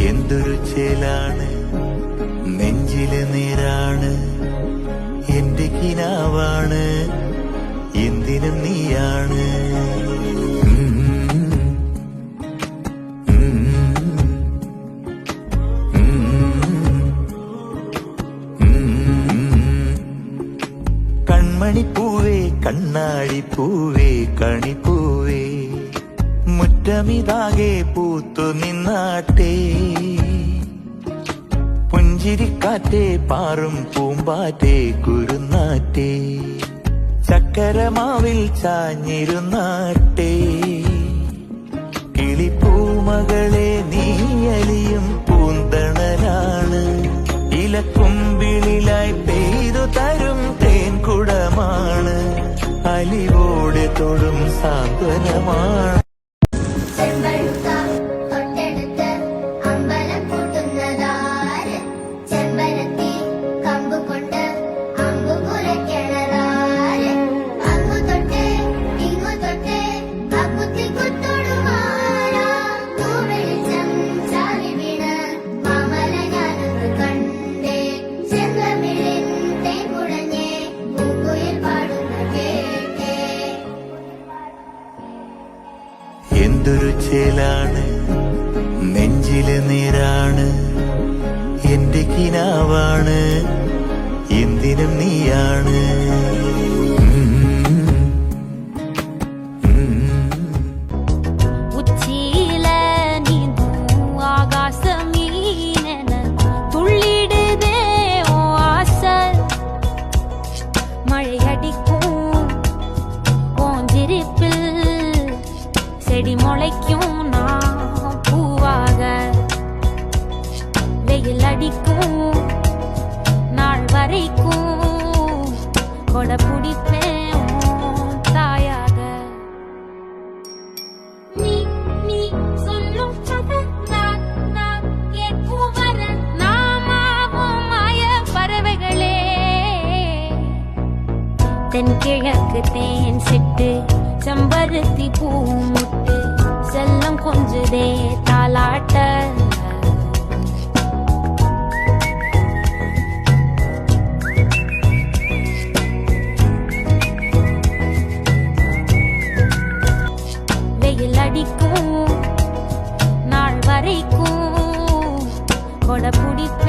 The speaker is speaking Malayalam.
എന്തൊരു ചേലാണ് നെഞ്ചില് നീരാണ് എന്റെ കിനാവാണ് എന്തിനും നീയാണ് കൺമണിപ്പൂവേ കണ്ണാടിപ്പൂവേ കണിപ്പൂവേ മുറ്റമിതാകെ പൂത്തു നിന്നാട്ടെ പുഞ്ചിരിക്കാറ്റേ പാറും പൂമ്പാറ്റേ കുരുന്നാറ്റേ ചക്കരമാവിൽ ചാഞ്ഞിരുന്നാട്ടെ കിളിപ്പൂമകളെ നീയലിയും പൂന്തണലാണ് ഇലക്കുമ്പിളിലായി പെയ്തു തരും തേൻകുടമാണ് അലിവോടെ തൊടും സാന്ത്വനമാണ്. എന്തൊരു ചേലാണ് നെഞ്ചില് നീരാണ് എന്റെ കിനാവാണ് എന്തിനും നീയാണ്. செடி முளைக்கும் நான் பூவாக வெயில் அடிக்கும் நாள் வரைக்கும் கொடை பிடிப்பேன் தாயாக. நீ நீ சொல்லும் நான் கேட்கும் வர நாமாவும் மாய பறவைகளே தென்கிழக்கு தேன் சிட்டு செம்பருத்தி பூ முட்டு செல்லம் கொஞ்சதே தாலாட்ட வெயில் அடிக்கும் நாள் வரைக்கும் கொடை பிடிப்பேன்